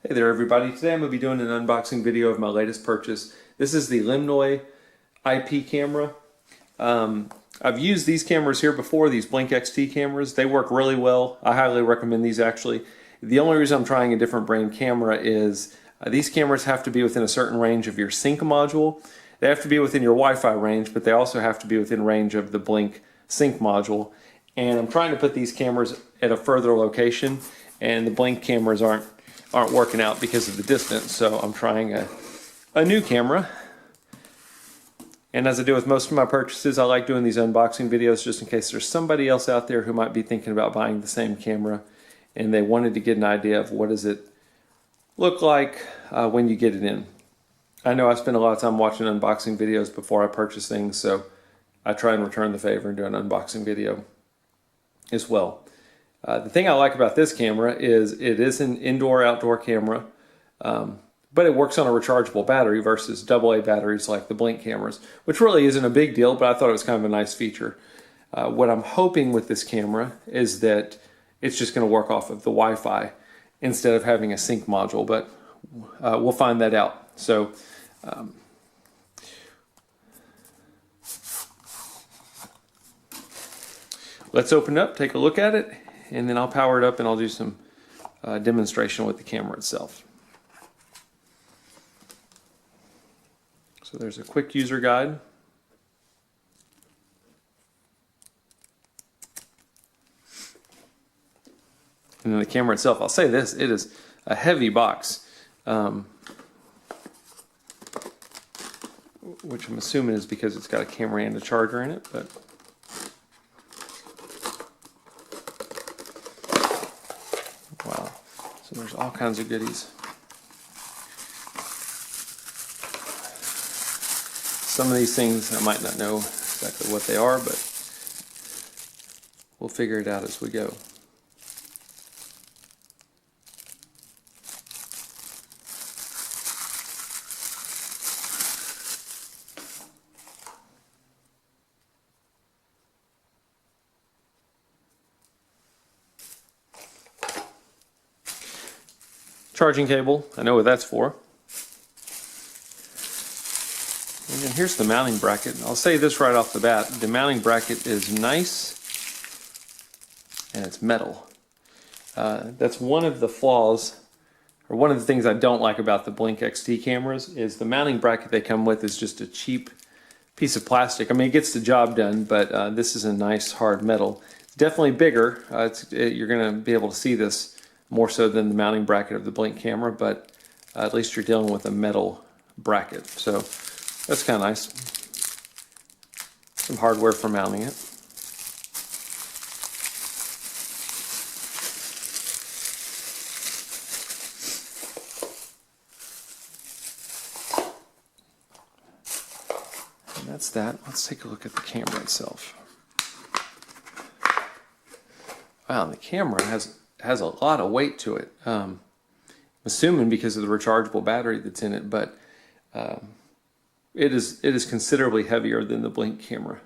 Hey there everybody, today I'm going to be doing an unboxing video of my latest purchase. This is the Lemnoi IP camera. I've used these cameras here before, these Blink XT cameras. They work really well. I highly recommend these actually. The only reason I'm trying a different brand camera is these cameras have to be within a certain range of your sync module. They have to be within your Wi-Fi range, but they also have to be within range of the Blink sync module. And I'm trying to put these cameras at a further location, and the Blink cameras aren't working out because of the distance, so I'm trying a new camera. And as I do with most of my purchases, I like doing these unboxing videos just in case there's somebody else out there who might be thinking about buying the same camera and they wanted to get an idea of what does it look like when you get it in. I know I spend a lot of time watching unboxing videos before I purchase things, so I try and return the favor and do an unboxing video as well. The thing I like about this camera is it is an indoor-outdoor camera, but it works on a rechargeable battery versus AA batteries like the Blink cameras, which really isn't a big deal, but I thought it was kind of a nice feature. What I'm hoping with this camera is that it's just going to work off of the Wi-Fi instead of having a sync module, but we'll find that out. So let's open it up, take a look at it, and then I'll power it up and I'll do some demonstration with the camera itself. So there's a quick user guide. And then the camera itself, I'll say this, it is a heavy box, which I'm assuming is because it's got a camera and a charger in it, but wow, so there's all kinds of goodies. Some of these things I might not know exactly what they are, but we'll figure it out as we go. Charging cable, I know what that's for. And then here's the mounting bracket. I'll say this right off the bat, the mounting bracket is nice and it's metal. That's one of the flaws, or one of the things I don't like about the Blink XT cameras, is the mounting bracket they come with is just a cheap piece of plastic. I mean, it gets the job done, but this is a nice hard metal. It's definitely bigger. You're going to be able to see this more so than the mounting bracket of the Blink camera, but at least you're dealing with a metal bracket. So that's kind of nice. Some hardware for mounting it. And that's that. Let's take a look at the camera itself. Wow, the camera has a lot of weight to it. I'm assuming because of the rechargeable battery that's in it, but it is considerably heavier than the Blink camera.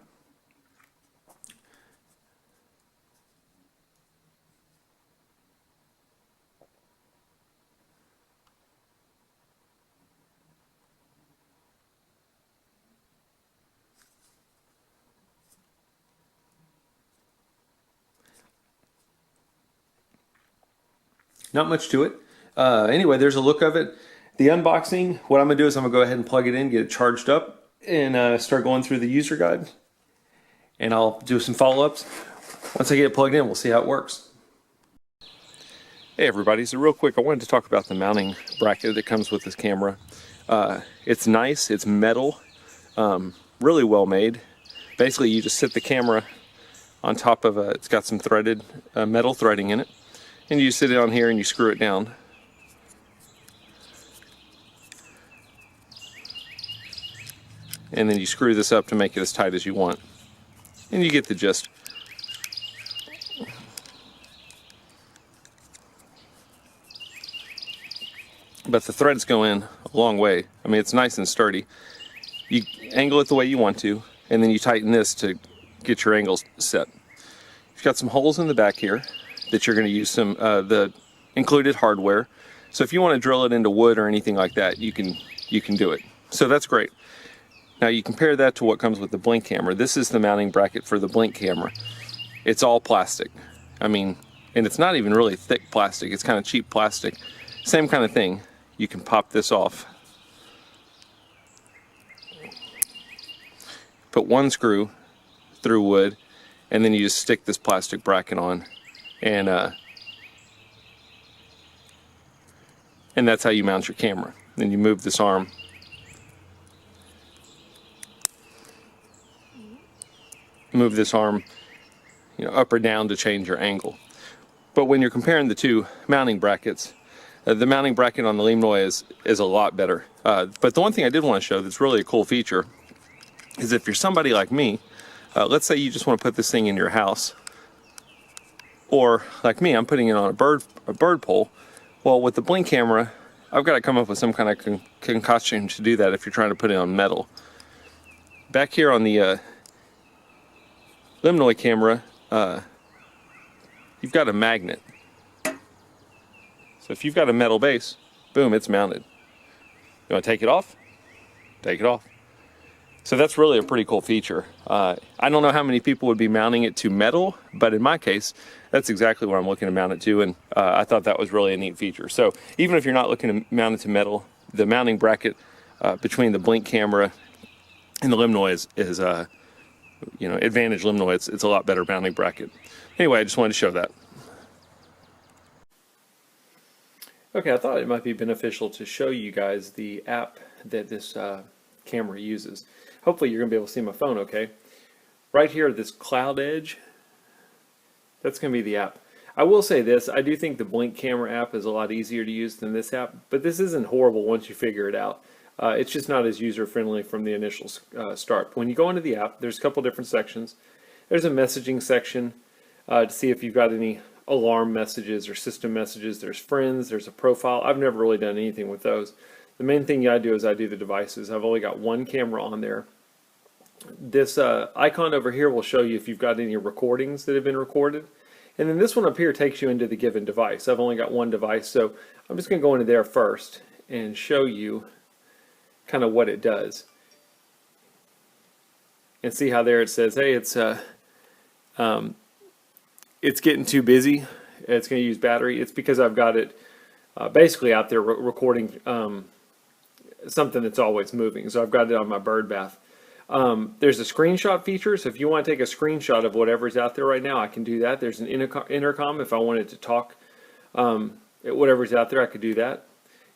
Not much to it. Anyway, there's a look of it. The unboxing, what I'm going to do is I'm going to go ahead and plug it in, get it charged up, and start going through the user guide. And I'll do some follow-ups. Once I get it plugged in, we'll see how it works. Hey everybody, so real quick, I wanted to talk about the mounting bracket that comes with this camera. It's nice, it's metal, really well made. Basically, you just sit the camera on top of it's got some threaded metal threading in it. And you sit it on here and you screw it down. And then you screw this up to make it as tight as you want. And you get the gist. But the threads go in a long way. I mean, it's nice and sturdy. You angle it the way you want to, and then you tighten this to get your angles set. You've got some holes in the back here that you're going to use some the included hardware So if you want to drill it into wood or anything like that, you can do it. So that's great. Now you compare that to what comes with the Blink camera. This is the mounting bracket for the Blink camera. It's all plastic. I mean, and it's not even really thick plastic. It's kind of cheap plastic. Same kind of thing. You can pop this off. Put one screw through wood, and then you just stick this plastic bracket on, and that's how you mount your camera. Then you move this arm. Move this arm, up or down to change your angle. But when you're comparing the two mounting brackets, the mounting bracket on the Lemnoi is a lot better. But the one thing I did want to show that's really a cool feature is if you're somebody like me, let's say you just want to put this thing in your house, or like me, I'm putting it on a bird pole. Well, with the Blink camera, I've got to come up with some kind of concoction to do that if you're trying to put it on metal. Back here on the Lemnoi camera, you've got a magnet. So if you've got a metal base, boom, it's mounted. You want to take it off? Take it off. So that's really a pretty cool feature. I don't know how many people would be mounting it to metal, but in my case, that's exactly what I'm looking to mount it to, and I thought that was really a neat feature. So even if you're not looking to mount it to metal, the mounting bracket between the Blink camera and the Lemnoi is Advantage Lemnoi, it's a lot better mounting bracket. Anyway, I just wanted to show that. Okay, I thought it might be beneficial to show you guys the app that this camera uses. Hopefully you're going to be able to see my phone okay. Right here, this Cloud Edge, that's going to be the app. I will say this, I do think the Blink camera app is a lot easier to use than this app, but this isn't horrible once you figure it out. It's just not as user-friendly from the initial start. When you go into the app, there's a couple different sections. There's a messaging section to see if you've got any alarm messages or system messages. There's friends, there's a profile. I've never really done anything with those. The main thing I do is I do the devices. I've only got one camera on there. This icon over here will show you if you've got any recordings that have been recorded. And then this one up here takes you into the given device. I've only got one device, so I'm just going to go into there first and show you kind of what it does. And see how there it says, hey, it's getting too busy. It's going to use battery. It's because I've got it basically out there recording something that's always moving. So I've got it on my bird bath. There's a screenshot feature, so if you want to take a screenshot of whatever's out there right now, I can do that. There's an intercom. If I wanted to talk at whatever's out there, I could do that.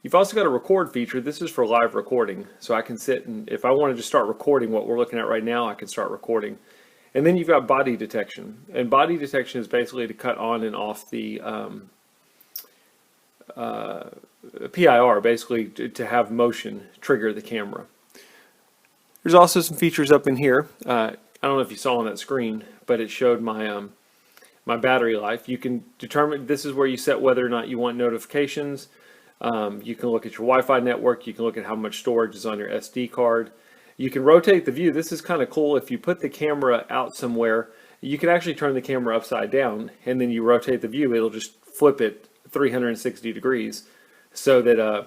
You've also got a record feature. This is for live recording, so I can sit and if I wanted to start recording what we're looking at right now, I can start recording. And then you've got body detection, and body detection is basically to cut on and off the PIR, basically to have motion trigger the camera. There's also some features up in here. I don't know if you saw on that screen, but it showed my my battery life. You can determine, this is where you set whether or not you want notifications. You can look at your Wi-Fi network. You can look at how much storage is on your SD card. You can rotate the view. This is kind of cool. If you put the camera out somewhere, you can actually turn the camera upside down, and then you rotate the view. It'll just flip it 360 degrees, so that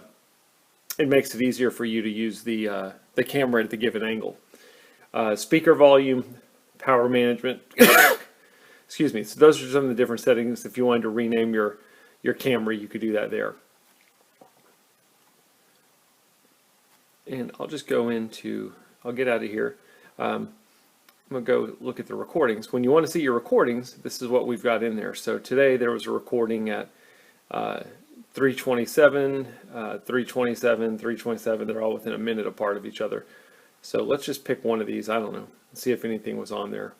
it makes it easier for you to use the camera at the given angle. Speaker volume, power management. Excuse me. So those are some of the different settings. If you wanted to rename your camera, you could do that there. And I'll just go into, I'll get out of here. I'm going to go look at the recordings. When you want to see your recordings, this is what we've got in there. So today there was a recording at 327, 327, 327. They're all within a minute apart of each other. So let's just pick one of these. I don't know. See if anything was on there.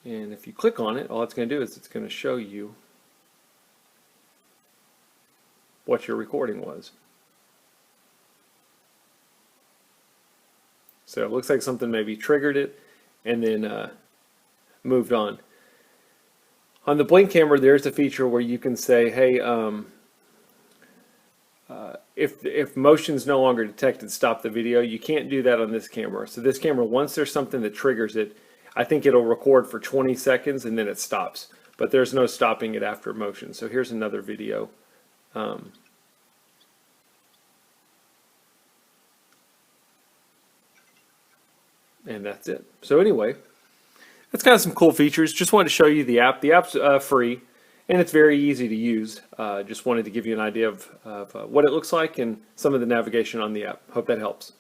And if you click on it, all it's going to do is it's going to show you what your recording was. So it looks like something maybe triggered it and then moved on. On the Blink camera, there's a feature where you can say, hey, if motion's no longer detected, stop the video. You can't do that on this camera. So this camera, once there's something that triggers it, I think it'll record for 20 seconds and then it stops. But there's no stopping it after motion. So here's another video Um, and that's it. So anyway, it's got some cool features. Just wanted to show you the app. The app's free, and it's very easy to use. Just wanted to give you an idea of what it looks like and some of the navigation on the app. Hope that helps.